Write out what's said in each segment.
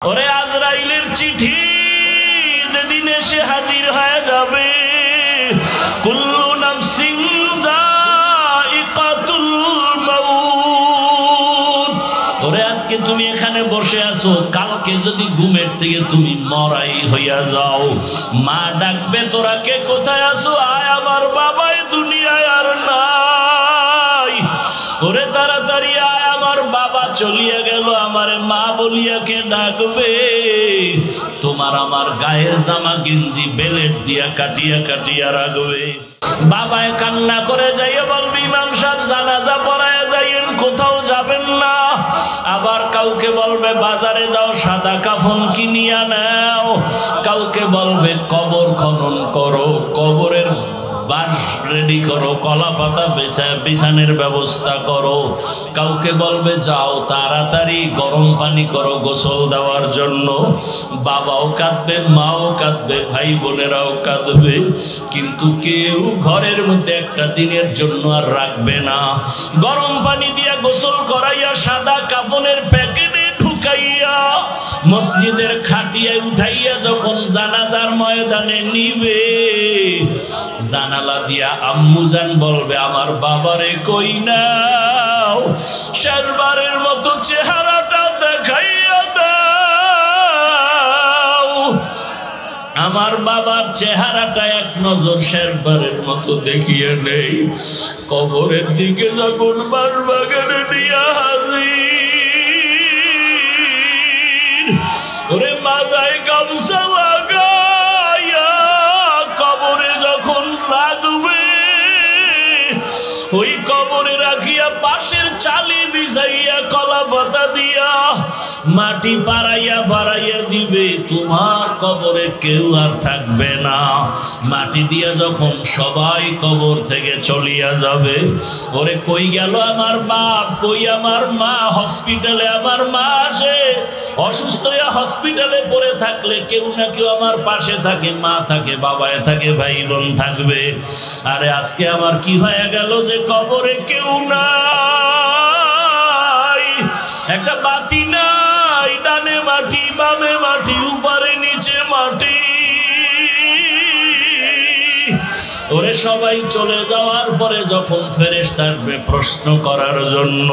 ওরে আজরাইলের চিঠি যেদিন এসে হাজির হয়ে যাবে, কুল্লু নাফসিন যায়িকাতুল মাউত। ওরে আজকে তুমি এখানে বসে আছো, কালকে যদি ঘুমের থেকে তুমি মরাই হইয়া যাও, মা ডাকবে তোরা কে কোথায় আছো, আয় আমার বাবাই দুনিয়ায় আর নাই। ওরে তাড়াতাড়ি আয়, আমার বাবা চলিয়া গেল, আমারে মা বলিয়া কে ডাকবে। তোমার আমার গায়ের জামা গেঞ্জি বেলেট দিয়া কাটিয়া কাটিয়া রাখবে। বাবায় কান্না করে যাইয়া বলবে, ইমাম সাহেব জানাজা পড়ায় যাইয়েন, কোথাও যাবেন না। আবার কাউকে বলবে বাজারে যাও, সাদা কাফন কিনিয়া নাও। কাউকে বলবে কবর খনন করো, কবরের বাঁশ রেডি করো, কলা পাতা বিছানের ব্যবস্থা করো। কাউকে বলবে যাও তাড়াতাড়ি গরম পানি করো গোসল দেওয়ার জন্য। বাবাও কাঁদবে, মাও কাঁদবে, ভাই বোনেরাও কাঁদবে, কিন্তু কেউ ঘরের মধ্যে একটা দিনের জন্য আর রাখবে না। গরম পানি দিয়া গোসল করাইয়া সাদা কাফনের প্যাকেটে ঢুকাইয়া মসজিদের খাটিয়ায় উঠাইয়া যখন জানাজার ময়দানে নিবে, জানালা দিয়া আম্মুজান বলবে, আমার বাবারে কই নাও, শেষবারের মতো চেহারাটা দেখাইয়া দাও। আমার বাবার চেহারাটা এক নজর শেষবারের মতো দেখিয়ে নেই। কবরের দিকে যখন বাঁশবাগানে নিয়া হাজির, ওরে মাজায় গামছা লাগাইয়া কবরে যখন রাখবে, ওই কবরে রাখিয়া পাশের চালি বিছাইয়া কলা পাতা দিয়া মাটি পাড়াইয়া পাড়াইয়া দিবে, তোমার কবরে কেউ আর থাকবে না। মাটি দিয়া যখন সবাই কবর থেকে চলিয়া যাবে, ওরে কই গেল আমার বাপ, কই আমার মা। হসপিটালে আমার মা আসে, অসুস্থ হয়ে হসপিটালে পড়ে থাকলে কেউ না কেউ আমার পাশে থাকে, মা থাকে, বাবায় থাকে, ভাই বোন থাকবে। আরে আজকে আমার কি হয়ে গেল যে কবরে কেউ নাই, একটা বাতি নাই, ডানে মাটি বামে মাটি, উপরে নিচে মাটি। ওরে সবাই চলে যাওয়ার পরে যখন ফেরেশতা আসবে প্রশ্ন করার জন্য,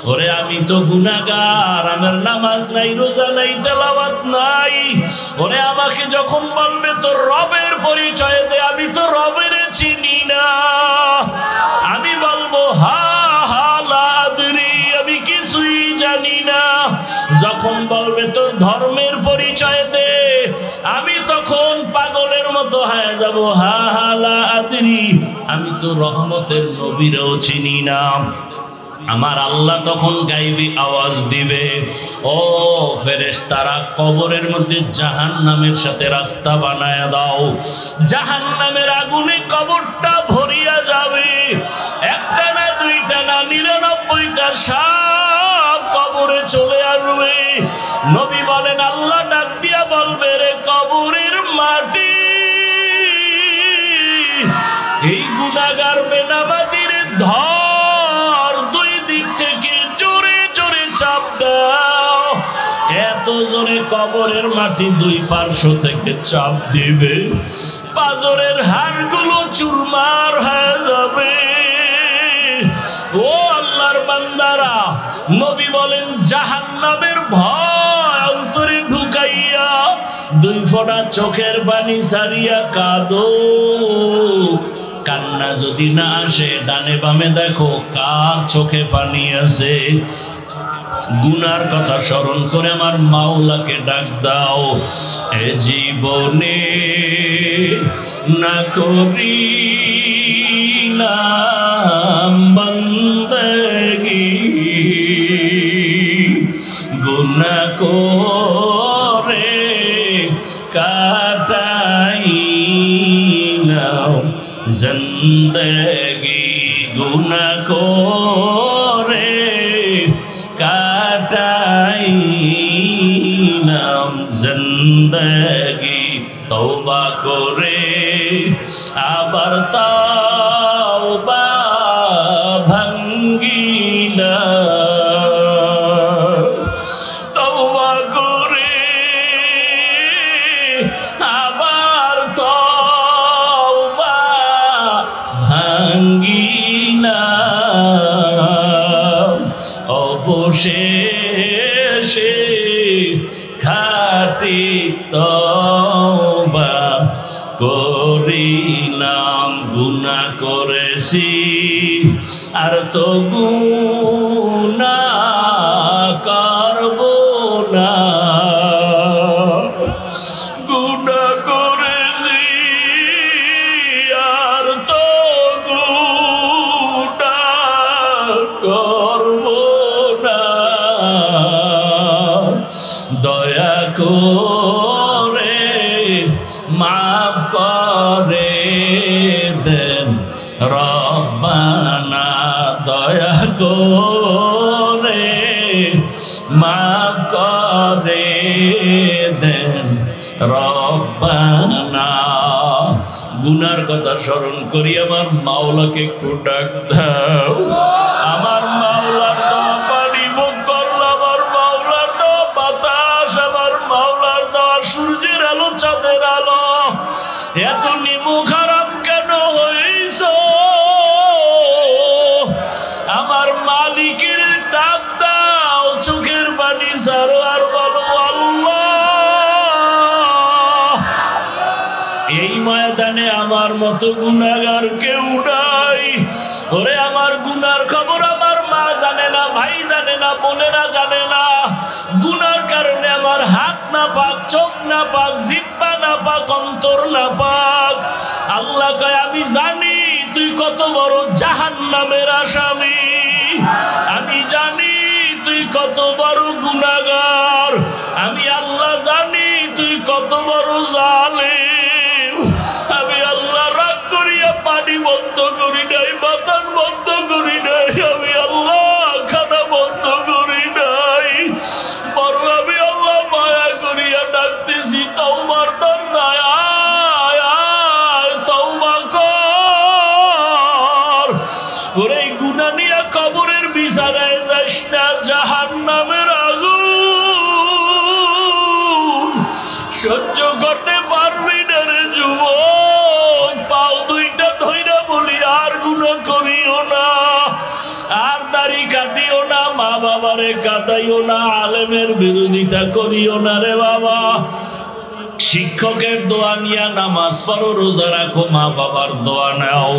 ওরে আমি তো গুনাহগার, আমার নামাজ নাই, রোজা নাই, তেলাওয়াত নাই। ওরে আমাকে যখন বলবে তোর রবের পরিচয় দে, আমি তো রবের চিনি না। আমি বলবো হা হা লা আদরি, আমি কিছুই জানি না। যখন বলবে তোর ধর্মের পরিচয় দে, আমি তখন পাগলের মতো হয়ে যাব, হা হা লা আদরি, আমি তো রহমতের নবীরও চিনি না। আমার আল্লাহ তখন গাইবি আওয়াজ দিবে, ও ফেরেশতারা কবরের মধ্যে জাহান্নামের সাথে রাস্তা বানায়া দাও। জাহান্নামের আগুনে কবরটা ভরিয়া যাবে, একটা না দুইটা না 99টা সাপ কবরে চলে আসবে। নবী বলেন, আল্লাহ ডাক দিয়া বলবে, রে কবরের মাটি, এই গুনাহগার বেনামাজির ধর, দুই দিক থেকে জোরে জোরে চাপ দাও। এত জোরে কবরের মাটি দুই পার্শ্ব থেকে চাপ দিবে, পাজরের হাড়গুলো চুরমার হয়ে যাবে। ও আল্লাহর বান্দারা, নবী বলেন জাহান্নামের ভয় অন্তরে ঢুকাইয়া দুই ফোঁটা চোখের পানি সারিয়া কাঁদো। কান্না যদি না আসে, ডানে বামে দেখো কার চোখে পানি আছে। গুনার কথা স্মরণ করে আমার মাওলাকে ডাক দাও, এ জীবনে না করি নাম বন্দেগি, গুনাহ করে কাটাই নাও জিন্দেগি, গুনাহ করে কাটাই নাম জিন্দেগি। তওবা করে আবার তওবা ভাঙ্গিলা, তওবা করে ঠিক তওবা করিলাম, গুনাহ করেছি আর তো গুনাহ করব না, গুনাহ করেছি আর তো গুনাহ করব না, দয়া করে মাফ করে দেন রব্বানা, দয়া করে মাফ করে দেন রব্বানা। গুনার কথা স্মরণ করি আমার মাওলাকে একটু ডাক দাও। আমার মাওলার দেওয়া পানি ভোগ করলাম, আমার মাওলার দেওয়া বাতাস, আমার মাওলার দেওয়া সূর্যের আলো, চাঁদের আলো, এত নিমুখ হারাম কেন হইছ? আমার মালিকের ডাক দাও, চোখের পানি ছাড়ো আর বলো আল্লাহ। এই ময়দানে আমার মতো গুনাহগার কেউ নাই। ওরে আমার গুনার খবর আমার মা জানে না, ভাই জানে না, বোনেরা জানে না। গুনার কারণে আমার হাত না পাক, চোখ না পাক, জিহ্বা না পাক, অন্তর না পাক। আল্লাহ কয় আমি জানি তুই কত বড় জাহান্নামের আসামি, আমি জানি তুই কত বড় গুনাহগার, আমি আল্লাহ জানি তুই কত বড় জালেম। আমি আল্লাহ রাগ করিয়া পানি বন্ধ করি নাই, বাতাস বন্ধ করি নাই, আমি আল্লাহ খানা বন্ধ করি নাই, বরং আমি আল্লাহ মায়া করিয়া ডাকতেছি তওবার দরজায়, আয় তওবা কর। ওরে গুনাহ নিয়া কবরের বিছানায় যাইস না, জাহান্নামের আগুন সহ্য করতে পারবি না রে যুবক। পাও দুইটা ধইরা বলি আর গুনাহ করিও না, আর দাড়ি কাটিও না, মা বাবারে কাঁদাইও না, আলেমের বিরোধিতা করিও না রে বাবা। শিক্ষকের দোয়া নিয়া নামাজ পড়ো, রোজা রাখো, মা বাবার দোয়া নাও,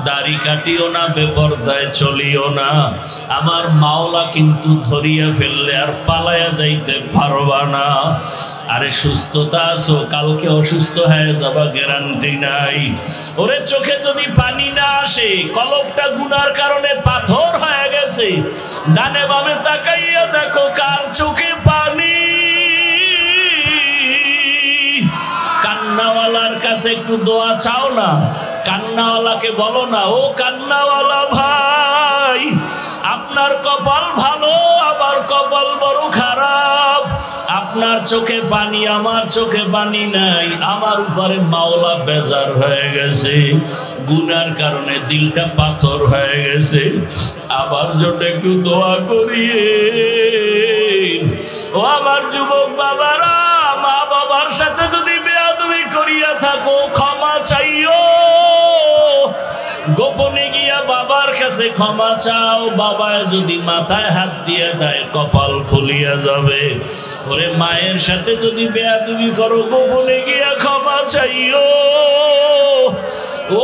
দাড়ি কাটিও না, বেপরদায় চলিও না। আমার মাওলা কিন্তু ধরিয়া ফেললে আর পালায়া যাইতে পারবা না। আরে সুস্থতা আছো, কালকে অসুস্থ হয়ে যাবা গ্যারান্টি নাই। ওরে চোখে যদি পানি না আসে, কলবটা গুনার কারণে পাথর হয়ে গেছে, ডানে বামে তাকাইয়া দেখো কার চোখে পানি। কান্নাওয়ালার কাছে একটু দোয়া চাও না, কান্নাওয়ালাকে বলো না, ও কান্নাওয়ালা ভাই আপনার কপাল ভালো, আমার কপাল বড় খারাপ, আপনার চোখে পানি আমার চোখে পানি নাই, আমার উপরে মাওলা বেজার হয়ে গেছে, গুনার কারণে দিলটা পাথর হয়ে গেছে, আমার জন্য একটু দোয়া করিয়ে। ও আমার যুবক বাবারা, মা বাবার সাথে যদি বেয়াদবি করিয়া থাকো ক্ষমা চাইও, গোপনে গিয়া বাবার কাছে ক্ষমা চাও। বাবা যদি মাথায় হাত দিয়ে দেয় কপাল খুলিয়া যাবে। ওরে মায়ের সাথে যদি বেয়াদবি করো, গোপনে গিয়া ক্ষমা চাইও। ও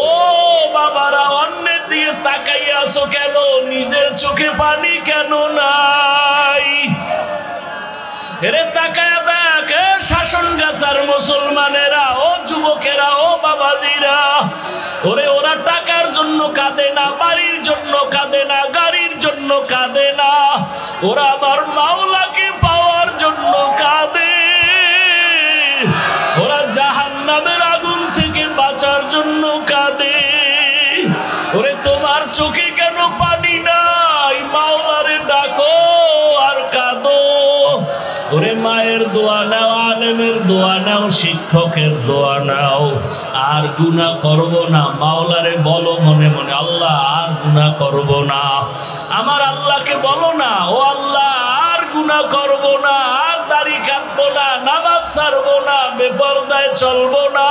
বাবারা, অন্যের দিকে তাকাইয়া আছো কেন? নিজের চোখে পানি কেন নাই? এরে তাকায়া দেখ, শাসন গাছার মুসলমানেরা, ও যুবকেরা, ও বাবাজিরা, ওরে ওরা টাকার জন্য কাঁদে না, বাড়ির জন্য কাঁদে না, গাড়ির জন্য কাঁদে না, ওরা আমার মাওলাকে পাওয়ার জন্য কাঁদে। ওরা জাহান্নামের আগুন থেকে বাঁচার জন্য কাঁদে। ওরে তোমার চোখে কেন পানি নাই? মাওলারে ডাকো আর কাঁদো। ওরে মায়ের দোয়া নাও, আলেমের দোয়া নাও, শিক্ষকের দোয়া নাও, আর গুনাহ করব না। মাওলারে বলো মনে মনে, আল্লাহ আর গুনাহ করব না। আমার আল্লাহকে বলো না, ও আল্লাহ আর গুনাহ করব না, আর দাড়ি কাটবো না, নামাজ ছাড়বো না, বেপরদায় চলবো না,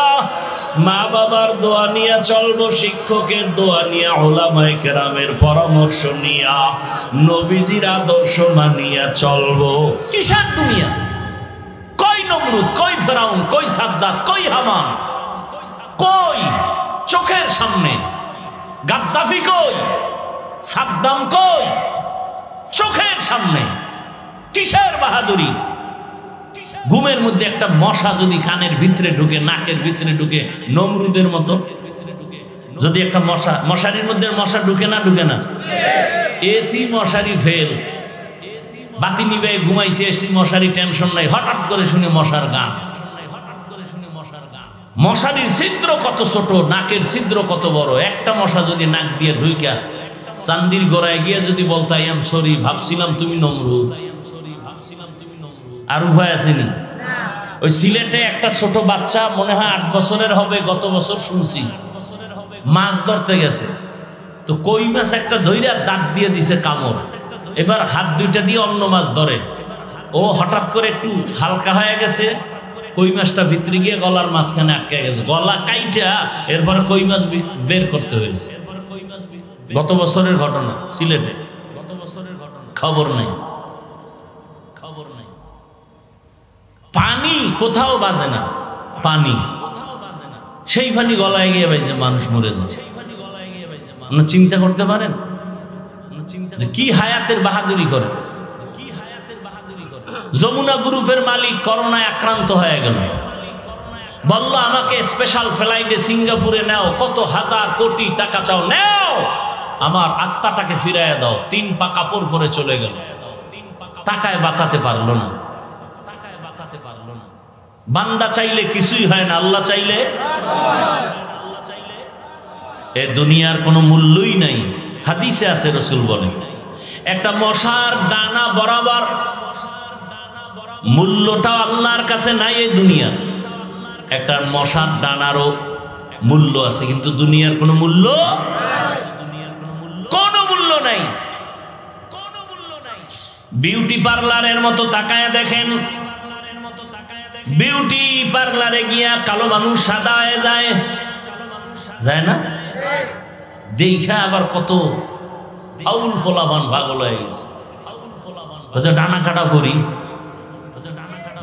মা বাবার দোয়া নিয়ে চলবো, শিক্ষকের দোয়া নিয়ে, উলামায়ে কেরামের পরামর্শ নিয়া, নবীজির আদর্শ মানিয়া চলবো। কিসের দুনিয়া? কয় নম্বর নমরুদ, কই ফেরাউন, কই সাদ্দাত, কই হামান, কই চোখের সামনে। গাদ্দাফি কই, সাদ্দাম কই, চোখের সামনে। কিসের বাহাদুরি? ঘুমের মধ্যে একটা মশা যদি কানের ভিতরে ঢুকে, নাকের ভিতরে ঢুকে, নমরুদের মতো যদি একটা মশা, মশারির মধ্যে মশা ঢুকে না, ঢুকে না? এসি মশারি ফেল, বাতি নিবে ঘুমাইছে, এসি মশারি টেনশন নাই, হঠাৎ করে শুনে মশার গান। মশারির ছিদ্র কত ছোট, নাকের ছিদ্র কত বড়। একটা মশা যদি নাক দিয়ে ঢুইকা চান্দির গোড়ায় গিয়ে যদি বলতো আই এম সরি, ভাবছিলাম তুমি নমরুদ, আর উপায় আসেনি। ওই সিলেটে একটা ছোট বাচ্চা, মনে হয় 8 বছরের হবে, গত বছর শুনছি, মাছ ধরতে গেছে, তো কই মাছ একটা ধইরা দাঁত দিয়ে দিছে কামড়, এবার হাত দুইটা দিয়ে অন্য মাছ ধরে, ও হঠাৎ করে একটু হালকা হয়ে গেছে, কই মাছটা ভিতরে গিয়ে গলার মাঝখানে আটকে গেছে, গলা কাইটা এরপরে কই মাছ বের করতে হয়েছে। গত বছরের ঘটনা সিলেটে, গত বছরের ঘটনা, খবর নেই, খবর নেই। পানি কোথাও বাজে না, পানি কোথাও বাজে না, সেই পানি গলায় গিয়ে বাইছে মানুষ মরে যায়। আপনি চিন্তা করতে পারেন যে কি হায়াতের বাহাদুরি করে, কি হায়াতের বাহাদুরি করে। যমুনা গ্রুপের মালিক করোনায় আক্রান্ত হয়ে গেল, বলল আমাকে স্পেশাল ফ্লাইটে সিঙ্গাপুরে নাও, কত হাজার কোটি টাকা চাও নাও, আমার আত্মাটাকে ফিরাইয়া দাও। 3 পা কাপড় পরে চলে গেল, টাকায় বাঁচাতে পারলো না, টাকায় বাঁচাতে পারলো না। বান্দা চাইলে কিছুই হয় না, আল্লাহ চাইলে, এ দুনিয়ার কোনো মূল্যই নাই। হাদিসে আছে, রাসূল বলে একটা মশার ডানা বরাবর মূল্যটা আল্লাহর কাছে নাই। এই দুনিয়া একটা মশার ডানারও মূল্য আছে, কিন্তু দুনিয়ার কোনো মূল্য, কোনো মূল্য নাই, কোনো মূল্য নাই। বিউটি পার্লারের মতো তাকায় দেখেন, বিউটি পার্লারে গিয়া কালো মানুষ সাদা হয়ে যায়, যায় না? দেখা আবার কত আউল পোলাবান পাগল হয়ে গেছে, ডানা কাটা করি।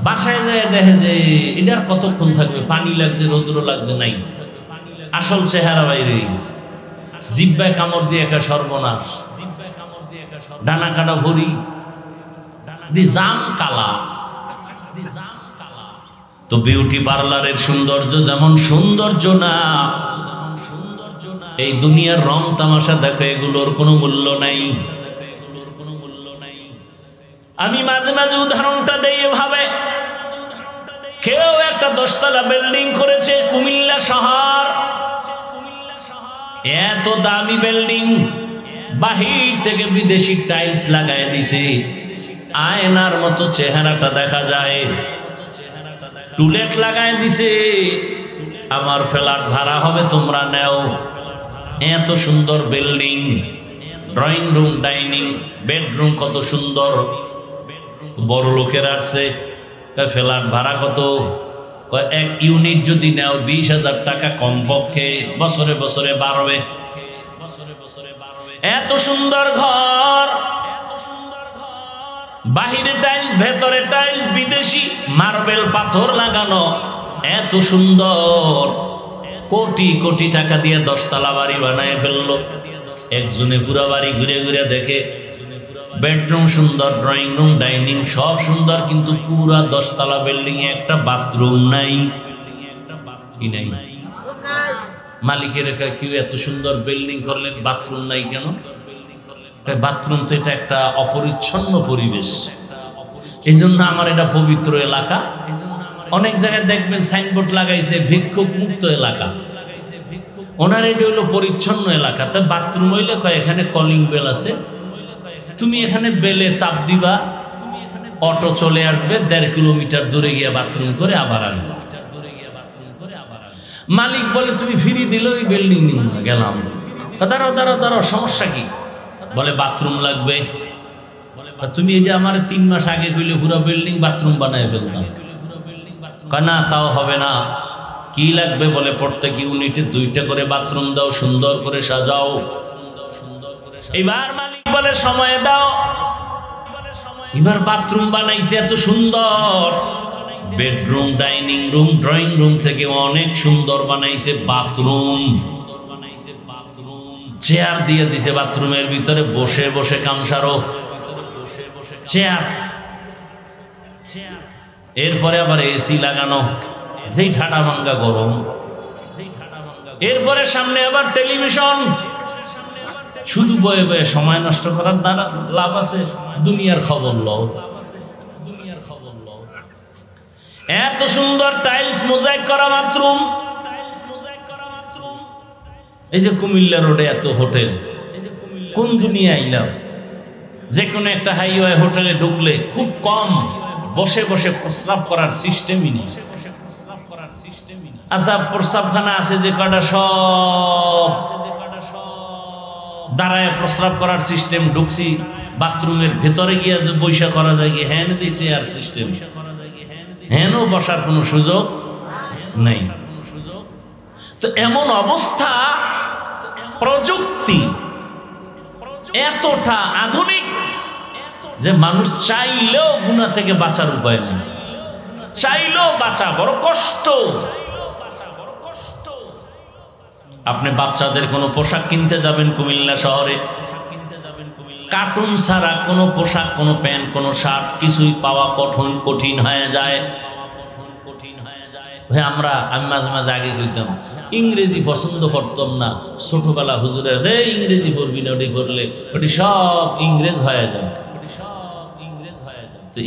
বাসায় যায় দেখে যে এটার কতক্ষণ থাকবে, পানি লাগছে, রৌদ্র লাগছে, নাই, আসল চেহারা বাইরে গেছে। জিব্বায় কামড় দিয়ে একটা সর্বনাশ, ডানা কাটা ভরি, জাম কালা। তো বিউটি পার্লারের সৌন্দর্য যেমন সৌন্দর্য না, এই দুনিয়ার রং তামাশা দেখো, এগুলোর কোনো মূল্য নাই। আমি মাঝে মাঝে উদাহরণটা দেই এভাবে, কেউ একটা 10 তলা বিল্ডিং করেছে কুমিল্লা শহর, এত দামি বিল্ডিং, বাহির থেকে বিদেশি টাইলস লাগায় দিছে, আয়নার মতো চেহারাটা দেখা যায়, টুলেট লাগায় দিছে, আমার ফ্ল্যাট ভাড়া হবে, তোমরা নেও। এত সুন্দর building, drawing room, dining, bedroom কত সুন্দর। বড় লোকের আসছে, ফ্ল্যাট ভাড়া কত? 1 ইউনিট যদি নেও 20,000 টাকা কমপক্ষে, বছরে বছরে বাড়বে, বছরে বছরে বাড়বে। এত সুন্দর ঘর, বাহিরে টাইলস, ভেতরে টাইলস, বিদেশি মার্বেল পাথর লাগানো, এত সুন্দর। কোটি কোটি টাকা দিয়ে 10 তলা বাড়ি বানায় ফেললো। একজনে পুরা বাড়ি ঘুরে ঘুরে দেখে, বেডরুম সুন্দর, ড্রয়িং রুম, ডাইনিং সব সুন্দর, কিন্তু পুরা 10 তলা বিল্ডিং এ একটা বাথরুম নাই। কি নাই? মালিকের কেউ এত সুন্দর বিল্ডিং করলেন, বাথরুম নাই কেন? বাথরুম তো এটা একটা অপরিচ্ছন্ন পরিবেশ, এই জন্য আমার এটা পবিত্র এলাকা। অনেক জায়গায় দেখবেন সাইনবোর্ড লাগাইছে ভিক্ষুক মুক্ত এলাকা, ওনার এটা হলো পরিচ্ছন্ন এলাকা। তা বাথরুম হইলে কয় এখানে কলিং বেল আছে, তুমি এখানে বেলে চাপ দিবা, অটো চলে আসবে, 1.5 কিলোমিটার দূরে গিয়ে বাথরুম করে আবার আসবে। মালিক বলে তুমি ফ্রি দিলে ওই বিল্ডিং নিব না, গেলাম। দাঁড়াও দাঁড়াও দাঁড়াও, সমস্যা কি? বলে বাথরুম লাগবে। তুমি এই যে আমার 3 মাস আগে কইলে পুরো বিল্ডিং বাথরুম বানায় ফেলতাম। না, তাও হবে না। কি লাগবে? বলে প্রত্যেক ইউনিটে 2টা করে বাথরুম দাও, সুন্দর করে সাজাও। এবার মালিক বলে সময় দাও। এবার বাথরুম বানাইছে এত সুন্দর, bedroom, dining room, drawing room থেকে অনেক সুন্দর বানাইছে বাথরুম। চেয়ার দিয়ে দিছে বাথরুমের ভিতরে, বসে বসে কামসারো চেয়ার। এরপরে আবার এসি লাগানো, যেই ঠাডা ভাঙ্গা গরম। এরপরে সামনে আবার টেলিভিশন। শুধু বয়ে বয়ে সময় নষ্ট করার দ্বারা লাভ আছে? দুনিয়ার খবর লও, দুনিয়ার খবর লও। এত সুন্দর টাইলস মোজাইক করা বাথরুম। এই যে কুমিল্লা রোডে এত হোটেল, কোন দুনিয়া আইলাম? যে কোনো একটা হাইওয়ে হোটেলে ঢুকলে খুব কম বসে বসে প্রস্রাব করার সিস্টেমই নেই। আচ্ছা, প্রস্রাবখানা আছে যে কটা, সব দাঁড়ায় প্রস্রাব করার সিস্টেম। ঢুকছি বাথরুমের ভেতরে গিয়ে যে বৈশা করা যায় কি? হ্যান দিছে আর সিস্টেম, হ্যানও বসার কোনো সুযোগ নেই। তো এমন অবস্থা, প্রযুক্তি এতটা আধুনিক যে মানুষ চাইলেও গুনাহ থেকে বাঁচার উপায় নেই, চাইলেও বাঁচা বড় কষ্ট। আপনি বাচ্চাদের কোনো পোশাক কিনতে যাবেন কুমিল্লা শহরে, কার্টুন ছাড়া কোনো পোশাক, কোনো প্যান্ট, কোনো শার্ট কিছুই পাওয়া কঠিন হয়ে যায়। আমি মাঝে মাঝে আগে কইতাম ইংরেজি পছন্দ করতাম না, ছোটবেলা হুজুরের ইংরেজি পড়বি না, ওটি পড়লে ওটি সব ইংরেজ হয়ে যায়। তো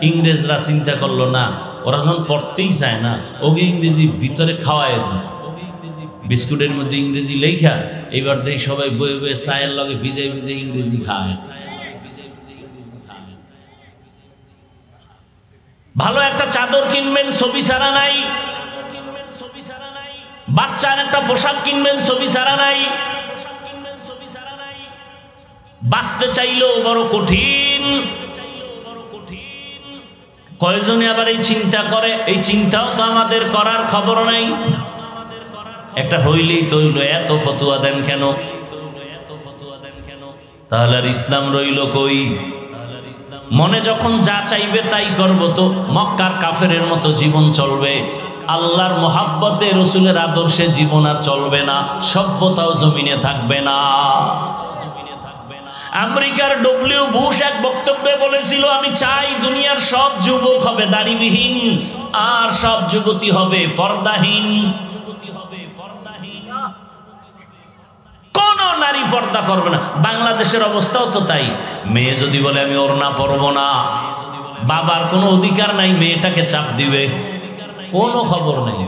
ইংরেজরা চিন্তা করলো না, ওরা যখন পড়তেই চায় না, ওকে ইংরেজি ভিতরে খাওয়ায় দিল। বিস্কুটের মধ্যে ইংরেজি লেখা, এইবার দেখি সবাই বয়ে বয়ে চায়ের লগে ভিজে ভিজে ইংরেজি খায়। ভালো একটা চাদর কিনবেন, ছবি ছাড়া নাই। বাচ্চার একটা পোশাক কিনবেন, ছবি ছাড়া নাই। বাঁচতে চাইলেও বড় কঠিন। কয়জনে আবার এই চিন্তা করে? এই চিন্তাও তো আমাদের করার খবর নাই। একটা হইলেই তো হইল, এত ফতুয়া দেন কেন? তাহলে আর ইসলাম রইল কই? মনে যখন যা চাইবে তাই করব, তো মক্কার কাফেরের মতো জীবন চলবে। আল্লাহর মোহাব্বতে, রসুলের আদর্শে জীবন আর চলবে না, সভ্যতাও জমিনে থাকবে না। আমেরিকার ডব্লিউ বুশ এক বক্তব্যে বলেছিল, আমি চাই দুনিয়ার সব যুবক হবে দাড়িবিহীন, আর সব যুবতী হবে পর্দাহীন। কোন নারী পর্দা করবে না। বাংলাদেশের অবস্থাও তো তাই। মেয়ে যদি বলে আমি ওড়না পরবো না, বাবার কোনো অধিকার নাই মেয়েটাকে চাপ দিবে, কোনো খবর নেই,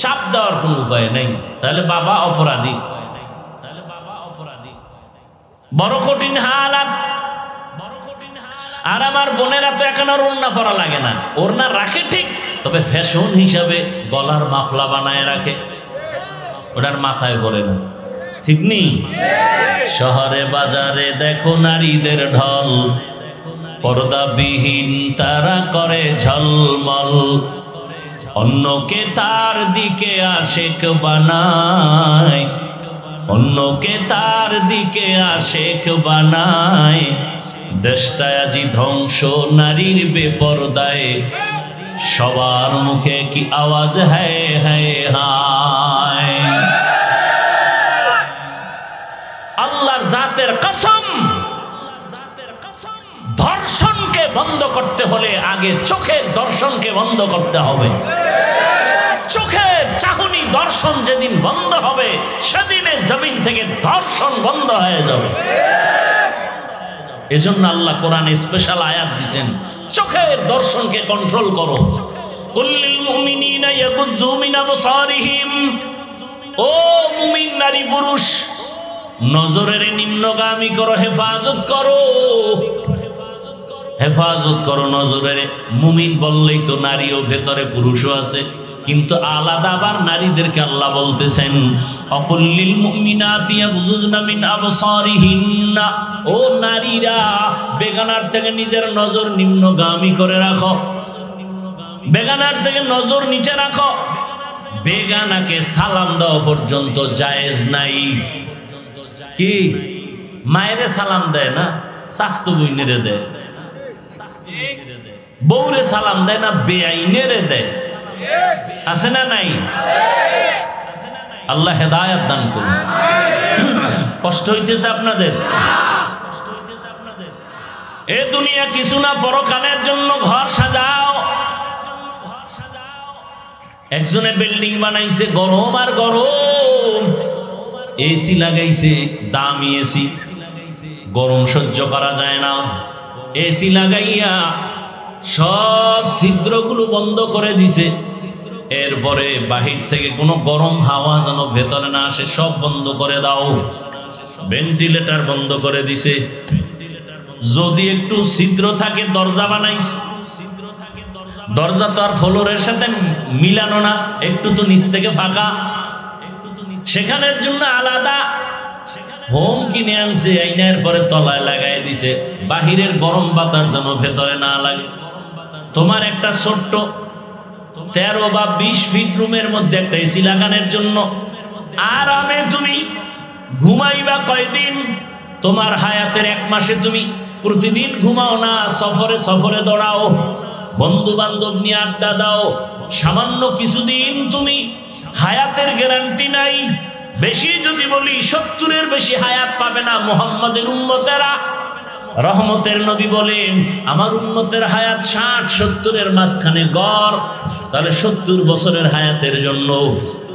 চাপ দেওয়ার কোনো উপায় নেই। তাহলে বাবা অপরাধী, বড় কঠিন হালাত। আর আমার বোনেরা তো এখন আর ওড়না পরা লাগে না, ওড়না রাখে ঠিক, তবে ফ্যাশন হিসাবে গলার মাফলা বানায় রাখে, ওটার মাথায় পড়ে না। ঠিক নেই? শহরে বাজারে দেখো নারীদের ঢল, পর্দাবিহীন তারা করে ঝলমল, অন্যকে তার দিকে আশেক বানায়, অন্যকে তার দিকে আশেক বানায়। দেশটায় আজি ধ্বংস নারীর বেপরদায়, সবার মুখে কি আওয়াজ হায় হায় হায়। আল্লাহর জাতের কসম, ধর্ষণকে বন্ধ করতে হলে আগে চোখের দর্শনকে বন্ধ করতে হবে। চোখের চাহনি দর্শন যেদিন বন্ধ হবে, সেদিনে জমিন থেকে দর্শন বন্ধ হয়ে যাবে। এজন্য আল্লাহ কোরআনে স্পেশাল আয়াত দিয়েছেন, চোখের দর্শনকে কন্ট্রোল করো। কুল্লিল মুমিনিনা ইয়াগুদ্দু মিন আবসারিহিম, ও মুমিন নারী পুরুষ, নজরের নিম্নগামী করো, হেফাজত করো, হেফাজত করো নজরের। মুমিন বললেই তো নারীও ভেতরে পুরুষও আছে, কিন্তু আলাদা আবার নারীদেরকে আল্লাহ বলতেছেন অকুল্লিল মুমিনাতি ইয়াগুযুযনা মিন আবসারিহিন্না, ও নারীরা বেগানার থেকে নিজের নজর নিম্নগামী করে রাখো, বেগানার থেকে নজর নিচে রাখো। বেগানাকে সালাম দেওয়া পর্যন্ত জায়েজ নাই। কি মায়েরে সালাম দেয় না, শাস্তু বইনেরে দেয়। বউরে সালাম দেয় না, বেআইনেরে দেয়, আছে না নাই? আল্লাহ হেদায়েত দান করুন। কষ্ট হইতেছে আপনাদের? এ দুনিয়া কিছু না, পরকালের জন্য ঘর সাজাও। একজনে বিল্ডিং বানাইছে, গরম আর গরম, এসি লাগাইছে, দামি এসি, গরম সহ্য করা যায় না। এসি লাগাইয়া সব ছিদ্রগুলো বন্ধ করে দিছে। এরপরে বাহির থেকে কোনো গরম হাওয়া যেন ভেতরে না আসে, সব বন্ধ করে দাও। ভেন্টিলেটর বন্ধ করে দিছে। যদি একটু ছিদ্র থাকে দরজা বানাইছে, দরজা তো আর ফ্লোরের সাথে মিলানো না, একটু তো নিচ থেকে ফাঁকা, সেখানের জন্য আলাদা হোম কিনে আনছে, আইনার পরে তলায় লাগাই দিছে, বাহিরের গরম বাতাস যেন ভেতরে না লাগে। তোমার একটা ছোট্ট 13 বা 20 ফিট রুমের মধ্যে একটা এসি লাগানোর জন্য আরামে তুমি ঘুমাইবা কয়দিন? তোমার হায়াতের 1 মাসে তুমি প্রতিদিন ঘুমাও না, সফরে সফরে দৌড়াও, বন্ধু বান্ধব নিয়ে আড্ডা দাও, সামান্য কিছুদিন তুমি হায়াতের গ্যারান্টি নাই। বেশি যদি বলি 70-এর বেশি হায়াত পাবে না মুহাম্মাদের উম্মতেরা। রহমতের নবী বলেন, আমার উম্মতের হায়াত 60-70-এর মাঝখানে গড়। তাহলে 70 বছরের হায়াতের জন্য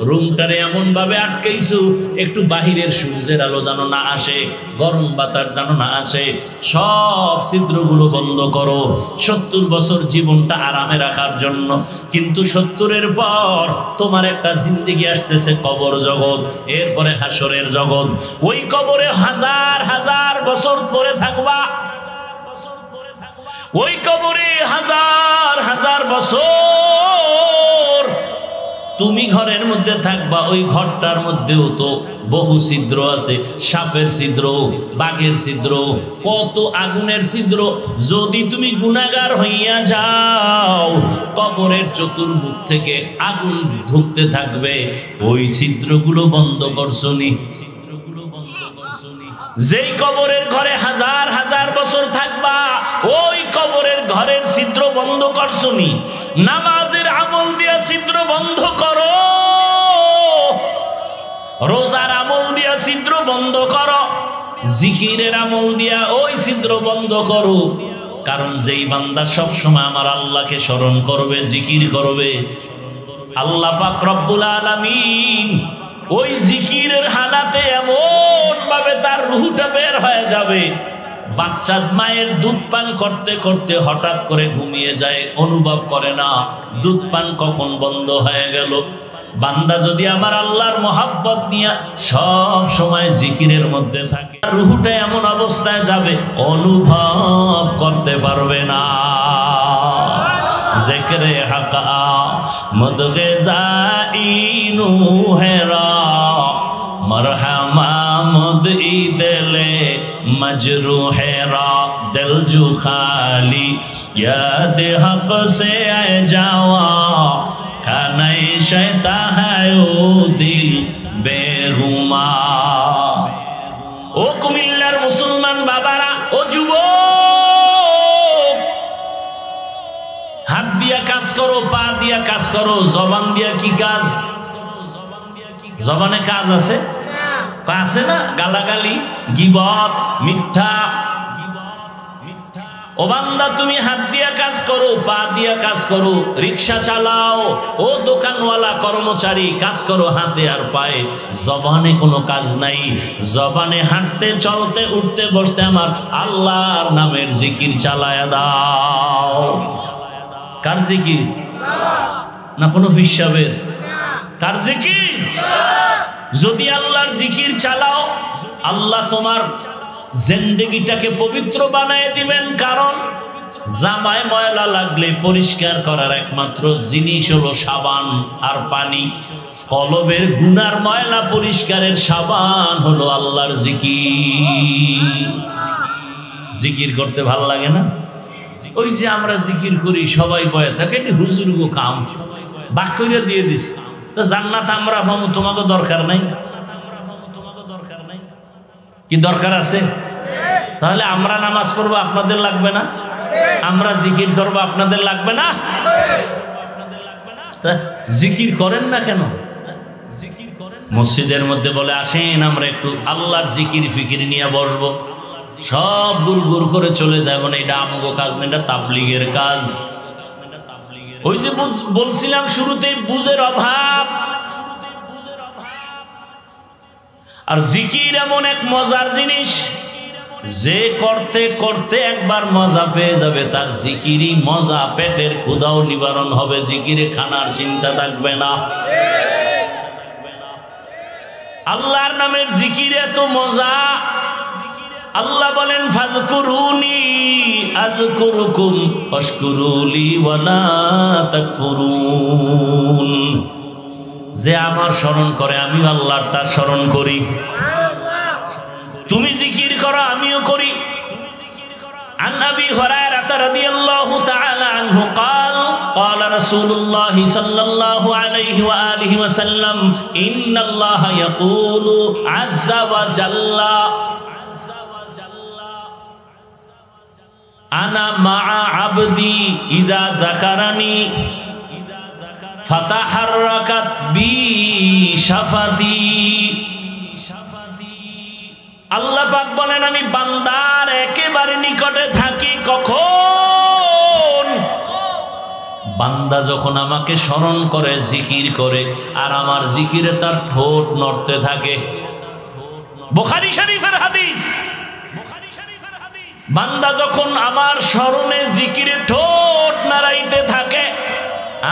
রুমটারে এমন ভাবে আটকাইছো, একটু বাহিরের সূর্যের আলো যেন না আসে, গরম বাতাস যেন না আসে, সব ছিদ্রগুলো বন্ধ করো 70 বছর জীবনটা আরামে রাখার জন্য। কিন্তু 70-এর পর তোমার একটা জিন্দেগি আসতেছে, কবর জগৎ, এরপরে হাসরের জগৎ। ওই কবরে হাজার হাজার বছর পরে থাকবা, ওই কবরে হাজার হাজার বছর তুমি ঘরের মধ্যে থাকবা। ওই ঘরটার মধ্যেও তো বহু ছিদ্র আছে, সাপের ছিদ্র, বাঘের ছিদ্র, কত আগুনের ছিদ্র। যদি তুমি গুনাহগার হইয়া যাও, কবরের চতুর্মুখ থেকে আগুন ঢুকতে থাকবে। ওই ছিদ্রগুলো বন্ধ করছনি? যেই কবরের ঘরে হাজার হাজার বছর থাকবা, ওই কবরের ঘরের ছিদ্র বন্ধ করছনি? নামাজের আমল দিয়া ছিদ্র বন্ধ করো, রোজার আমল দিয়া ছিদ্র বন্ধ করো, জিকিরের আমল দিয়া ওই ছিদ্র বন্ধ করো। কারণ যেই বান্দা সব সময় আমার আল্লাহকে স্মরণ করবে, জিকির করবে, আল্লাহ পাক রব্বুল আলামিন ওই জিকিরের হালাতে এমন ভাবে তার রূহটা বের হয়ে যাবে, বাচ্চা মায়ের দুধ পান করতে করতে হঠাৎ করে ঘুমিয়ে যায়, অনুভব করে না দুধ পান কখন বন্ধ হয়ে গেল। বান্দা যদি আমার আল্লাহর মহাব্বত নিয়ে সব সময় জিকিরের মধ্যে থাকে, রূহটা এমন অবস্থায় যাবে অনুভব করতে পারবে না। জিকরে হাকা মদগেদাইনু হেরা মরহমা মুদ ইদলে মজরুহেরা দিল জু খালি ইয়াদ হক সে আয়ে যাওয়া খানাই শয়তা হ্যায় ও দিল বেহুমা। ও কুমিল্লার মুসলমান বাবারা, ও যুবক, হাত দিয়া কাজ করো, পা দিয়া কাজ করো, জবান দিয়া কি কাজ? জবানে কাজ আছে? আছে না? গালাগালি, গীবত, মিথ্যা। ও বান্দা, তুমি হাত দিয়া কাজ করো, পা দিয়া কাজ করো, রিক্সা চালাও, ও দোকানওয়ালা কর্মচারী কাজ করো হাতে আর পায়ে। জবানে কোনো কাজ নাই। জবানে হাঁটতে চলতে উঠতে বসতে আমার আল্লাহর নামের জিকির চালায়া দাও। কার জিকির? না কোনো হিসাবের? কার জিকির? যদি আল্লাহর জিকির চালাও, আল্লাহ তোমার জিন্দেগিটাকে পবিত্র বানায় দিবেন। কারণ জামায় ময়লা লাগলে পরিষ্কার করার একমাত্র জিনিস হলো সাবান আর পানি। কলবের গুনার ময়লা পরিষ্কারের সাবান হলো আল্লাহর জিকির। জিকির করতে ভাল লাগে না? ওই যে আমরা জিকির করি, সবাই বয়ে থাকে, হুজুর গো কাম বাক্যটা দিয়ে দিস, তো জান্নাত আমরা পাবো, তোমাকে দরকার নাই। কি দরকার আছে? তাহলে আমরা নামাজ পড়বো, আপনাদের লাগবে না? আমরা জিকির করব, আপনাদের লাগবে না? জিকির করেন না কেন? মসজিদের মধ্যে বলে আসেন আমরা একটু আল্লাহর জিকির ফিকির নিয়ে বসবো, সব গুড় গুড় করে চলে যাবো না, এটা আমগো কাজ না, এটা তাবলীগের কাজ। ওই যে বলছিলাম শুরুতেই, বুঝের অভাব। আর জিকির এমন এক মজার জিনিস, যে করতে করতে একবার মজা পেয়ে যাবে, তার জিকিরই মজা, পেটের ক্ষুধাও নিবারণ হবে, জিকিরে খানার চিন্তা থাকবে না। আল্লাহর নামের জিকিরে এত মজা। আল্লাহ বলেন ফাযকুরুনি আযকুরুকুম ওয়াশকুরুলি ওয়ালা তাকফুরুন। যে আমার স্মরণ করে আমি আল্লাহর তার স্মরণ করি। তুমি জিকির করো আমিও করি। عن أبي هريرة رضي الله تعالى عنه قال قال رسول الله صلى الله عليه وآله وسلم إن الله يقول عز وجل أنا مع عبدي إذا ذكرني فتحركت بي شفتي। আল্লাহ পাক বলেন আমি বান্দার একেবারে নিকটে থাকি কখন? বান্দা যখন আমাকে স্মরণ করে, জিকির করে, আর আমার জিকিরে তার ঠোঁট নড়তে থাকে। বুখারী শরীফের হাদিস। বান্দা যখন আমার স্মরণে জিকিরে ঠোঁট নাড়াইতে থাকে,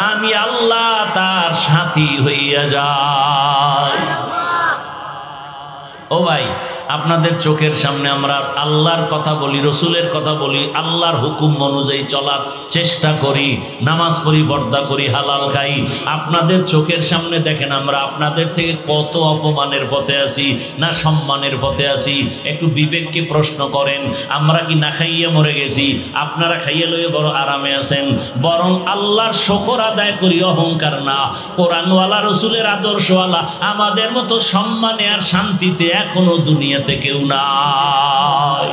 আমি আল্লাহ তার সাথী হইয়া যাই। ও ভাই, আপনাদের চোখের সামনে আমরা আল্লাহর কথা বলি, রসুলের কথা বলি, আল্লাহর হুকুম অনুযায়ী চলার চেষ্টা করি, নামাজ পড়ি, পর্দা করি, হালাল খাই। আপনাদের চোখের সামনে দেখেন আমরা আপনাদের থেকে কত অপমানের পথে আছি না সম্মানের পথে আছি। একটু বিবেককে প্রশ্ন করেন, আমরা কি না খাইয়ে মরে গেছি? আপনারা খাইয়ে লইয়ে বড় আরামে আছেন। বরং আল্লাহর শুকর আদায় করি, অহংকার না। কোরআনওয়ালা, রসুলের আদর্শওয়ালা আমাদের মতো সম্মানে আর শান্তিতে এখনো দুনিয়াতে কেউ নাই।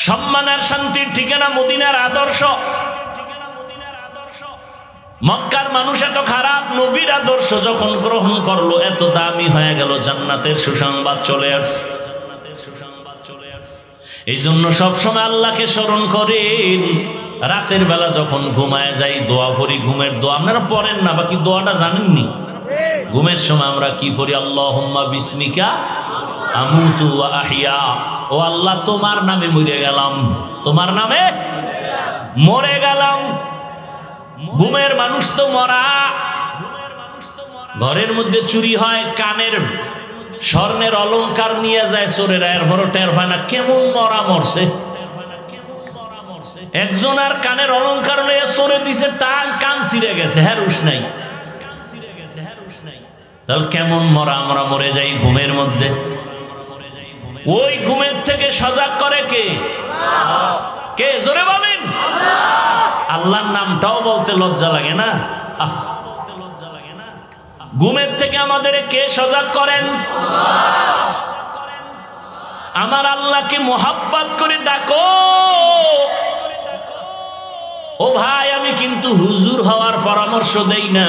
সম্মান আর শান্তির ঠিকানা মদিনার আদর্শ। মক্কার মানুষ এত খারাপ, নবীর আদর্শ যখন গ্রহণ করলো এত দামি হয়ে গেল, জান্নাতের সুসংবাদ চলে আসছে। এই জন্য সবসময় আল্লাহকে স্মরণ করেন। রাতের বেলা যখন ঘুমায় যাই দোয়া পড়ি, ঘুমের দোয়া। আপনারা পড়েন না, বাকি দোয়াটা জানেননি? ঘুমের সময় আমরা কি পড়ি? আল্লাহুম্মা বিসমিকা আমুতু ওয়া আহইয়া। ও আল্লাহ, তোমার নামে মরে গেলাম, তোমার নামে মরে গেলাম। ঘুমের মানুষ তো মরা। ঘরের মধ্যে চুরি হয়, কানের স্বর্ণের অলংকার নিয়ে যায় চোরেরা, এরপর টের পায় না কেমন মরা মরছে। একজন আর কানের অলংকার নিয়ে চোরে দিছে, টান কান ছিঁড়ে গেছে, হেরুস নাই। তাহলে কেমন মরা আমরা মরে যাই ঘুমের মধ্যে। ওই ঘুমের থেকে সজাগ করে কে? কে? জোরে বলেন। আল্লাহর নামটাও বলতে লজ্জা লাগে না? ঘুমের থেকে আমাদের কে সজাগ করেন? আমার আল্লাহকে মোহাব্বত করে ডাকো। ও ভাই, আমি কিন্তু হুজুর হওয়ার পরামর্শ দেই না।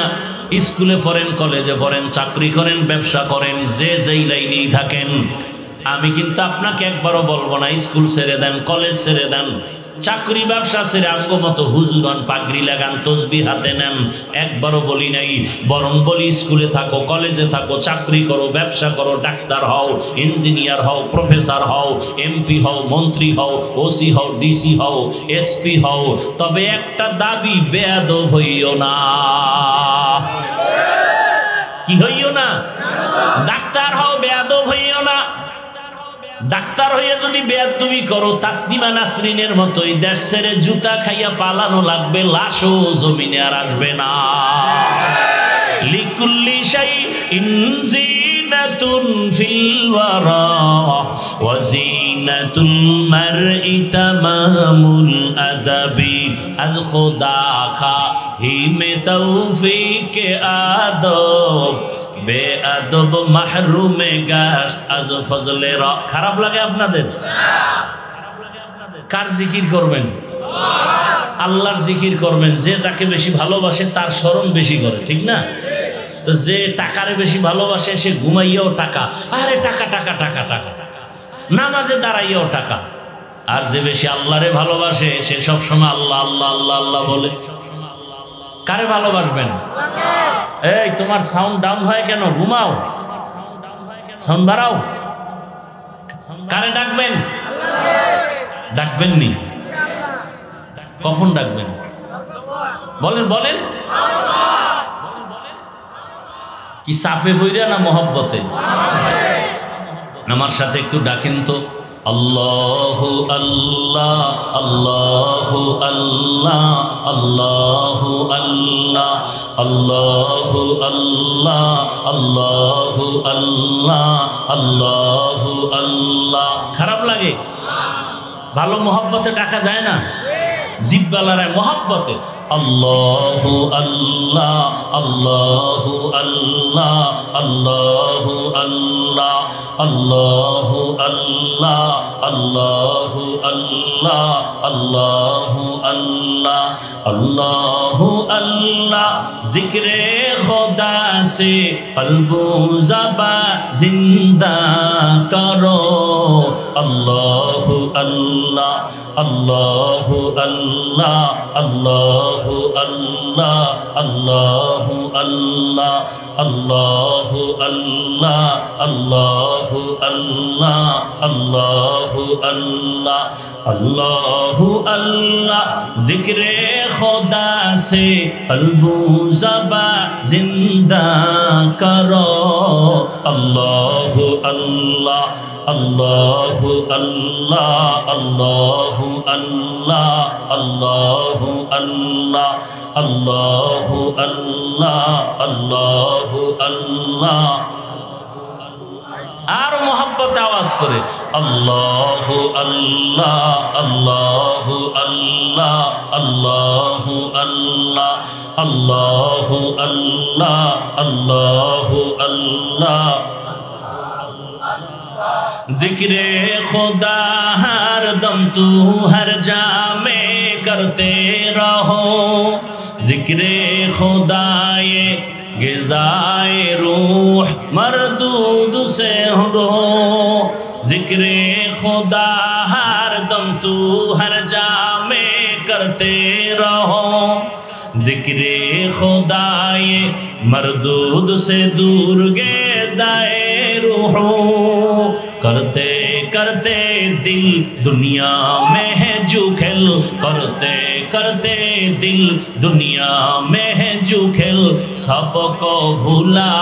স্কুলে পড়েন, কলেজে পড়েন, চাকরি করেন, ব্যবসা করেন, যে যেই লাইনেই থাকেন, আমি কিন্তু আপনাকে একবারও বলবো না স্কুল ছেড়ে দেন, কলেজ ছেড়ে দেন, চাকরি ব্যবসা ছেড়ে আঙ্গ মতো হুজুর হন, পাগড়ি লাগান, তসবিহ হাতে নেন, একবারও বলি নাই। বরং বলি স্কুলে থাকো, কলেজে থাকো, চাকরি করো, ব্যবসা করো, ডাক্তার হও, ইঞ্জিনিয়ার হও, প্রফেসর হও, এমপি হও, মন্ত্রী হও, ওসি হও, ডিসি হও, এসপি হও, তবে একটা দাবি, বেয়াদব হইও না। কি হইও না? ডাক্তার হও, বেয়াদব হইও না। ডাক্তার হইয়া যদি বেয়াদবি করো, তাসনিমা নাসরিনের মতোই দেশ ছেড়ে জুতা খাইয়া পালানো লাগবে, লাশও জমিনে আর আসবে না। লিকুল্লি শাইইন জিনাতুন ফিল ওয়ারা ওয়া জিনাতুল মারই তামামুল আদাবি। আজ খোদা খাহিমে তৌফিকে আদব, বেআদব মাহরুমে গাশ আজ ফজলে রা। খারাপ লাগে আপনাদের? কার জিকির করবেন? আল্লাহর জিকির করবেন। যে যাকে বেশি ভালোবাসে তার স্মরণ বেশি করে, ঠিক না? তো যে টাকারে বেশি ভালোবাসে সে ঘুমাইয়াও টাকা, আরে টাকা টাকা টাকা টাকা, নামাজে দাঁড়াইয়াও টাকা। আর যে বেশি আল্লাহরে ভালোবাসে সে সবসময় আল্লাহ আল্লাহ আল্লাহ আল্লাহ বলে। কারে ভালোবাসবেন? এই তোমার সাউন্ড ডাউন হয় কেন? ঘুমাও, সাউন্ড বাড়াও। কারে ডাকবেন? ডাকবেন নি? কখন ডাকবেন? বলেন বলেন। কি চাপে বইরা না মহব্বতে? আমার সাথে একটু ডাকেন তো। আল্লাহু আল্লাহ আল্লাহু আল্লাহ আল্লাহু আল্লাহ আল্লাহু আল্লাহ আল্লাহু আল্লাহ আল্লাহু আল্লাহ। খারাপ লাগে? ভালো মহব্বতে ডাকা যায় না? জিব্বালারায় মহব্বতে আল্লাহু আল্লাহ আল্লাহু আল্লাহ আল্লাহু আল্লাহ আল্লাহু আল্লাহ আল্লাহু আল্লাহ আল্লাহু আল্লাহ আল্লাহু আল্লাহ। জিক্রে খুদা সে কলবু জবা জিন্দা করো। আল্লাহু আল্লাহ আল্লাহু আল্লাহ আল্লাহু আল্লাহ আল্লাহু আল্লাহ আল্লাহু আল্লাহ আল্লাহু আল্লাহ আল্লাহু আল্লাহ আল্লাহু আল্লাহ। জিক্রে খুদা সে কলবু জবা জিন্দা করো। আল্লাহু আল্লাহ আল্লাহু আল্লাহ আল্লাহু আল্লাহ আল্লাহু আল্লাহ আল্লাহু আল্লাহ আল্লাহু আল্লাহ। আর মোহাব্বত আওয়াজ করে আল্লাহু আল্লাহ আল্লাহু আল্লাহ আল্লাহু আল্লাহ আল্লাহু আল্লাহ আল্লাহু আল্লাহ। जिक्रे खुदा हर दम तू हर जा में करते रहो। जिक्रे खुदा ये गिज़ाए रूह मरदूद से हो। जिक्रे खुदा हर दम तू हर जा में करते रहो। जिक्रे खुदा ये मरदूद से दूर गिज़ाए रूह। करते करते दिल दुनिया में है जो खेल। करते करते दिल दुनिया में है जो खेल। सबको भूला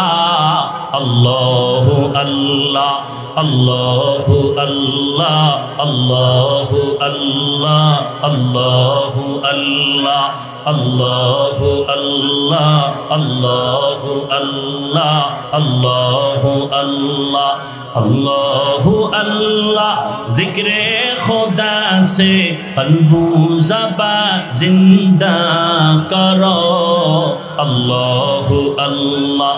अल्लाहु अल्लाह अल्लाहु अल्लाह अल्लाहु अल्लाह अल्लाहु अल्लाह अल्लाहु अल्लाह अल्लाहु अल्लाह अल्लाहु अल्लाह अल्लाहु अल्लाह। जिक्रे खुदा से कल्बु ज़बा जिंदा करो। अल्लाहु अल्लाह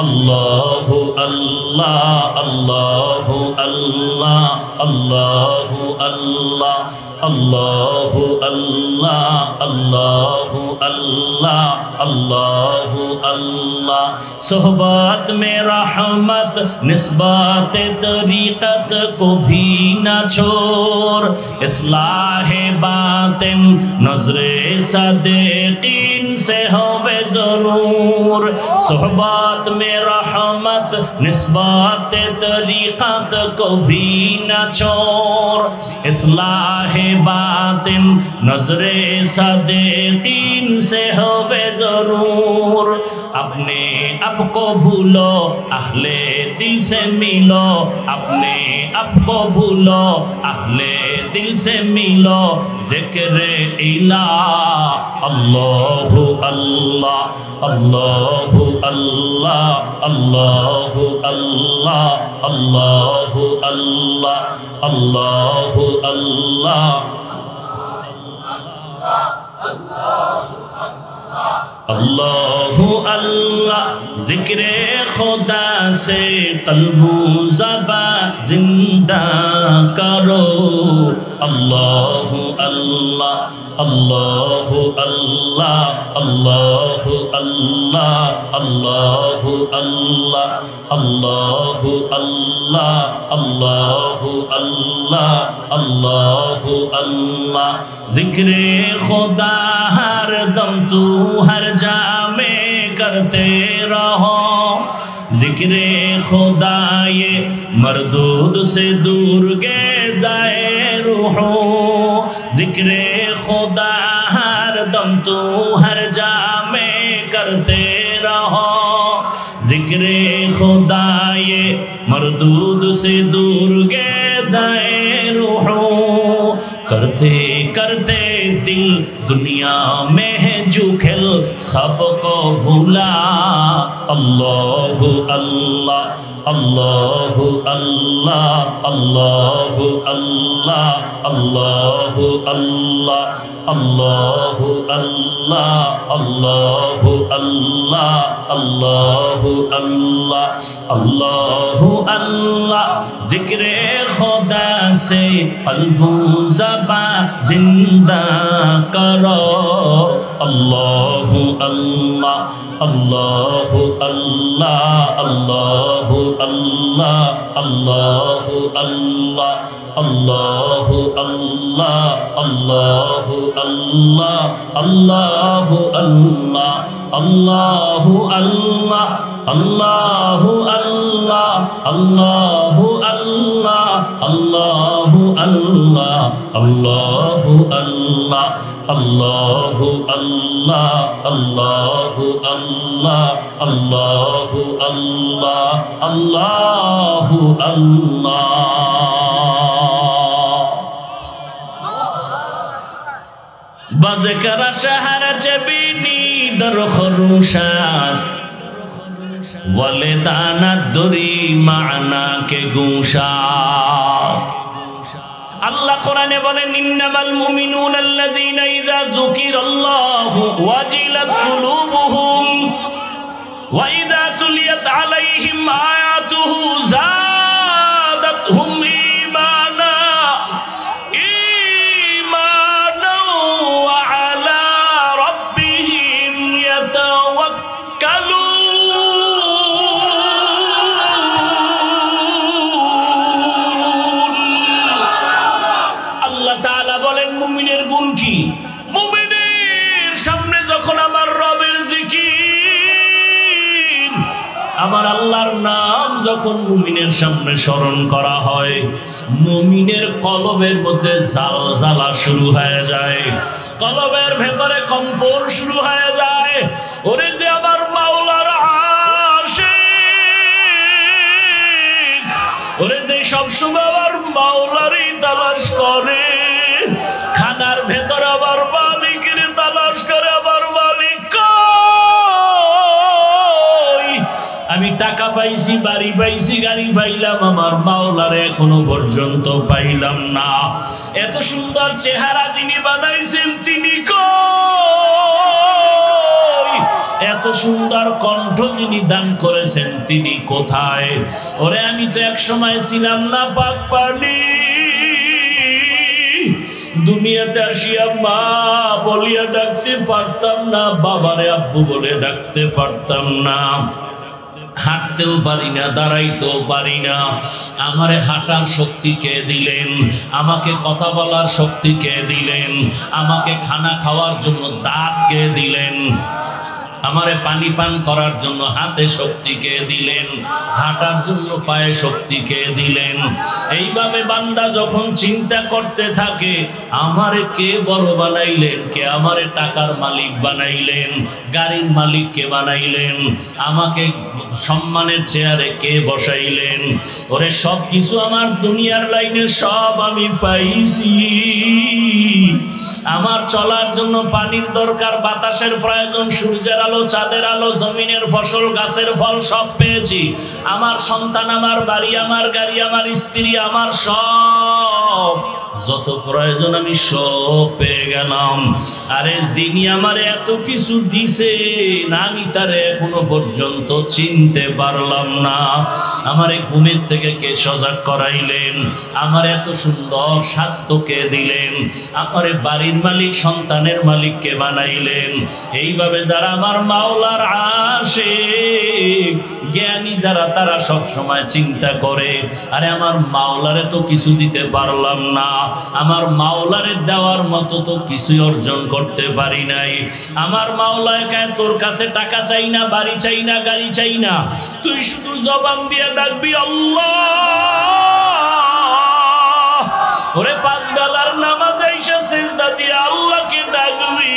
अल्लाहु अल्लाह अल्लाहु अल्लाह अल्लाहु अल्लाह अल्लाहु अल्लाह अल्लाहु अल्लाह अल्लाहु अल्लाह। सोहबत में रहमत निस्बत तरीक़त को भी न छोड़। इस्लाहे बातिन नज़रे सदीक़ीन से होवे ज़रूर। सोहबत में रहमत निस्बत तरीक़त को भी न छोड़। इस्लाहे बातिन नज़रे सदीक़ीन से होवे ज़रूर। अपने आप को भूलो अहले दिल से मिलो। अपने आप को भूलो अहले दिल से मिलो। ज़िक्रे इलाह अल्लाहु अल्लाह अल्लाहु अल्लाह अल्लाहु अल्लाह अल्लाहु अल्लाह अल्लाहु अल्लाह अल्लाहु अल्लाह। जिक्रे खुदा से कल्बु ज़बा जिंदा करो। আল্লাহু আল্লাহ আল্লাহু আল্লাহ আল্লাহু আল্লাহ আল্লাহু আল্লাহ আল্লাহু আল্লাহ আল্লাহু আল্লাহ আল্লাহু আল্লাহ जिक्रे खुदा हर दम तू हर जा में करते रहो जिक्रे खुदा ये मरदूद से दूर गे दाए रूहो जिक्रे खुदा हर दम तू हर जा में करते रहो जिक्रे खुदा ये मरदूद से दूर गे दाए रूहो करते करते दिल दुनिया में है जो खेल सबको भूला अल्लाहु अल्लाह अल्लाहु अल्लाह अल्लाहु अल्लाह अल्लाहु अल्लाह अल्लाहु अल्लाह अल्लाहु अल्लाह अल्लाहु अल्लाह अल्लाहु अल्लाह जिक्रे खुदा से कल्बो ज़बां जिंदा करो अल्लाहु अल्लाह अल्लाहु अल्लाह अल्लाहु अल्लाह अल्लाहु अल्लाह अल्लाहु अल्लाह अल्लाहु अल्लाह अल्लाहु अल्लाह अल्लाहु अल्लाह अल्लाहु अल्लाह अल्लाहु अल्लाह अल्लाहु अल्लाह अल्लाहु अल्लाह अल्लाहु अल्लाह अल्लाहु अल्लाह अल्लाहु अल्लाह अल्लाहु अल्लाह बज़कर शहर जबीनी दर खरूशास वलेदाना दुरी माना के गुशास अल्लाह कुराने बोले इन्नमल मुमिनून अल्लज़ीना इज़ा ज़ुकिरल्लाहु वजिलत कुलूबुहुम व इज़ा तुलियत अलैहिम आयातुहु ज़ादतहुम ईमाना ईमाना व अला रब्बिहिम यतवक्कलून मुमिनेर गुण की मुमिनेर सामने যখন আমার রবের জিকির আমার আল্লাহর নাম যখন মুমিনের সামনে স্মরণ করা হয় মুমিনের কলবের মধ্যে জালজালা শুরু হয়ে যায় কলবের ভেতরে কম্পন শুরু হয়ে যায় ওরে যে আমার মাওলার আশিক ওরে যে সব সময় আমার মাওলারই তালাশ করে খানার ভেতর আবার মালিকের তালাশ করে আবার মালিক কই আমি টাকা পাইছি বাড়ি পাইছি গাড়ি পাইলাম আমার মাওলার এখনো পর্যন্ত পাইলাম না এত সুন্দর চেহারা যিনি বানাইছেন তিনি কই এত সুন্দর কণ্ঠ যিনি দান করেছেন তিনি কোথায় ওরে আমি তো এক সময় ছিলাম না পাক পানি দুনিয়াতে আসিয়া মা বলিয়া ডাকতে পারতাম না বাবারে আব্বু বলে ডাকতে পারতাম না হাঁটতেও পারি না দাঁড়াইতেও পারি না আমারে হাঁটার শক্তি কে দিলেন আমাকে কথা বলার শক্তি কে দিলেন আমাকে খানা খাওয়ার জন্য দাঁত কে দিলেন আমারে পানি পান করার জন্য হাতে শক্তি কে দিলেন হাঁটার জন্য পায়ে শক্তি কে দিলেন এইভাবে বান্দা যখন চিন্তা করতে থাকে আমারে কে বড় বানাইলেন কে আমারে টাকার মালিক বানাইলেন গাড়ির মালিক কে বানাইলেন আমাকে সম্মানের চেয়ারে কে বসাইলেন ওরে সব কিছু আমার দুনিয়ার লাইনে সব আমি পাইছি আমার চলার জন্য পানির দরকার বাতাসের প্রয়োজন সূর্যের আলো চাঁদের আলো জমিনের ফসল গাছের ফল সব পেয়েছি আমার সন্তান আমার বাড়ি আমার গাড়ি আমার স্ত্রী আমার সব যত প্রয়োজন আমি সব পেয়ে গেলাম। আরে যিনি আমার এত কিছু দিছে না, আমি তারে এখনো পর্যন্ত চিনতে পারলাম না। আমারে ঘুমের থেকে কে সজাগ করাইলেন? আমার এত সুন্দর স্বাস্থ্য কে দিলেন? আমারে বাড়ির মালিক, সন্তানের মালিক কে বানাইলেন? এইভাবে যারা আমার মাওলার আশিক, জ্ঞানী যারা, তারা সব সময় চিন্তা করে, আরে আমার মাওলারে তো কিছু দিতে পারলাম না, আমার মাওলারে দেওয়ার মতো তো কিছুই অর্জন করতে পারি নাই। আমার মাওলায় কে তোর কাছে টাকা চাই না, বাড়ি চাই না, গাড়ি চাই না, তুই শুধু জবান দিয়ে ডাকবি আল্লাহ। ওরে পাঁচ বেলার নামাজে এসে সিজদা দিয়ে আল্লাহকে ডাকবি।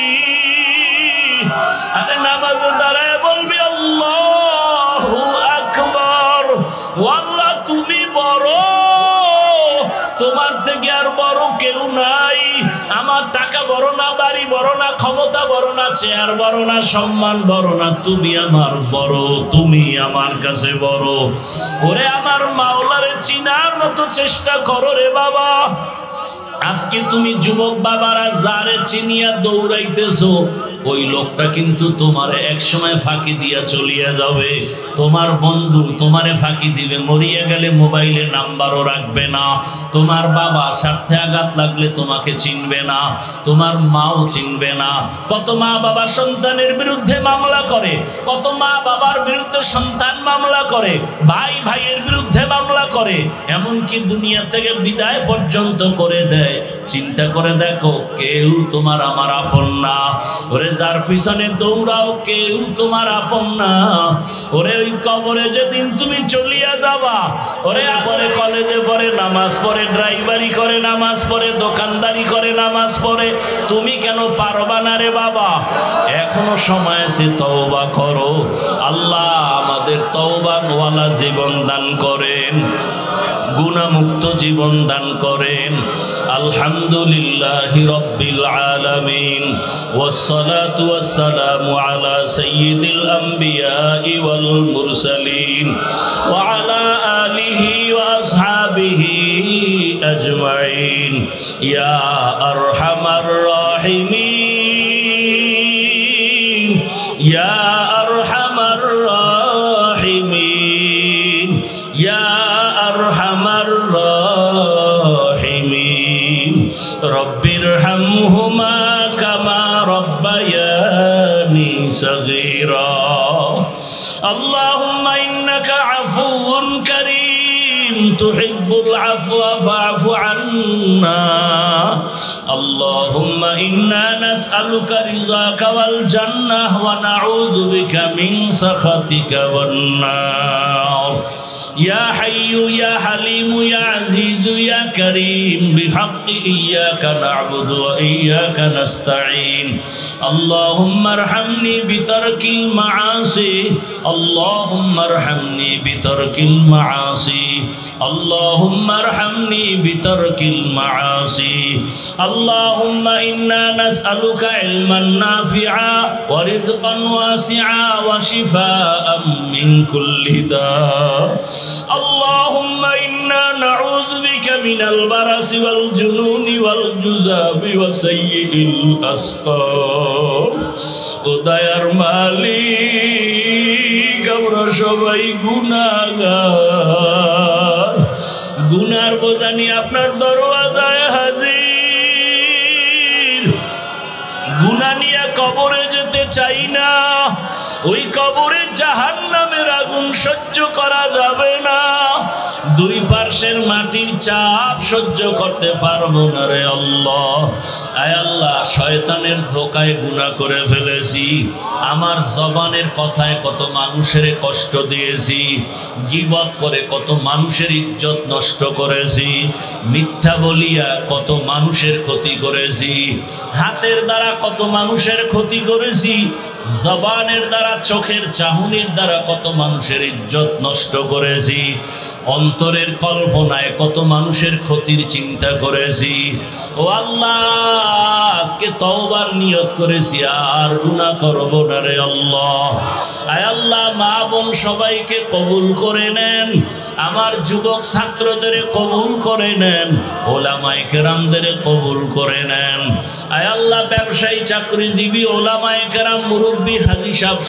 আরে নামাজে দাঁড়ায় বলবি আল্লাহু আকবার। ও আল্লাহ, তুমি বড়, তোমার থেকে আর বড় কেউ নাই। আমার টাকা বড় না, বাড়ি বড় না, ক্ষমতা বড় না, চেয়ার বড় না, সম্মান বড় না, তুমি আমার বড়, তুমি আমার কাছে বড়। ওরে আমার মাওলারে চিনার মতো চেষ্টা করো রে বাবা। আজকে তুমি যুবক বাবারা যারে চিনিয়া দৌড়াইতেছো, ওই লোকটা কিন্তু তোমারে এক সময় ফাঁকি দিয়া চলিয়া যাবে। তোমার বন্ধু তোমারে ফাঁকি দিবে, মরিয়া গেলে মোবাইলে নাম্বারও রাখবে না। তোমার বাবা স্বার্থে আঘাত লাগলে তোমাকে চিনবে না, তোমার মাও চিনবে না। কত মা বাবা সন্তানের বিরুদ্ধে মামলা করে, কত মা বাবার বিরুদ্ধে সন্তান মামলা করে, ভাই ভাইয়ের বিরুদ্ধে মামলা করে, এমনকি দুনিয়া থেকে বিদায় পর্যন্ত করে দেয়। চিন্তা করে দেখো, কেউ তোমার আমার আপন না। ওরে যার পিছনে দৌড়াও, কেউ তোমার আপন না। ওরে ওই কবরে যেদিন তুমি চলিয়া যাবা, ওরে পরে কলেজে পড়ে নামাজ পড়ে, ড্রাইভারি করে নামাজ পড়ে, দোকানদারি করে নামাজ পড়ে, তুমি কেন পারবা না রে বাবা? এখনো সময় আছে, তওবা করো। আল্লাহ আমাদের তওবাওয়ালা জীবন দান করেন, গুনাহমুক্ত জীবন দান করেন। আলহামদুলিল্লাহি রাব্বিল আলামিন, ওয়াসসালাতু ওয়াসসালামু আলা সাইয়্যিদিল আমবিয়াই ওয়াল মুরসালিন ওয়া আলা আলিহি ওয়া আসহাবিহি আজমাইন। ইয়া আরহামার রাহিমিন, ইয়া আরহামার রাহিমিন, ইয়া আরহামার রাহিমিন। রব্বিরহামহুমা কামা রব্বায়ানি সগীরা। আল্লাহুম্মা ইন্নাকা আফুউন কারীম তুহিব্বুল আফওয়া ফা'ফু আন্না। আল্লাহুম্মা ইন্না নাসআলুকা রিযাকা ওয়াল জান্নাহ ওয়া নাউযু বিকা মিন সাখাতিকা ওয়ান নার। يا حي يا حليم يا عزيز يا كريم بحق إياك نعبد وإياك نستعين. اللهم ارحمني بترك المعاصي، اللهم ارحمني بترك المعاصي، اللهم ارحمني بترك المعاصي. اللهم إنا نسألك علما نافعا ورزقا واسعا وشفاء من كل داء. اللهم إنا نعوذ بك من البرص والجنون والجذام وسيء الأسقام. দয়ার মালিক, আমরা সবাই গুনাহগার, গুনার বোঝা নিয়ে আপনার দরওয়াজায় হাজির। গুনাহ নিয়ে কবরে যেতে চাই না, ওই কবরে জাহান্নামের আগুন সহ্য করা যাবে না, দুই পার্শ্বের মাটির চাপ সহ্য করতে পারবো না রে আল্লাহ। আয় আল্লাহ, শয়তানের ধোকায় গুনাহ করে ফেলেছি, আমার জবানের কথায় কত মানুষের কষ্ট দিয়েছি, গীবত করে কত মানুষের ইজ্জত নষ্ট করেছি, মিথ্যা বলিয়া কত মানুষের ক্ষতি করেছি, হাতের দ্বারা কত মানুষের ক্ষতি করেছি, জবানের দ্বারা, চোখের চাহনির দ্বারা কত মানুষের ইজ্জত নষ্ট করেছি, অন্তরের কল্পনায় কত মানুষের ক্ষতির চিন্তা করেছি। ও আল্লাহ, আজকে তওবার নিয়ত করেছি, আর গুনাহ করব না রে আল্লাহ। আয় আল্লাহ, মা বোন সবাইকে কবুল করে নেন, আমার যুবক ছাত্রদের কবুল করে নেন, ওলামায়ে কেরামদের কবুল করে নেন। আয় আল্লাহ, ব্যবসায়ী চাকরিজীবী ওলামায়ে কেরাম, মুরব্বী, হাজী সাহেব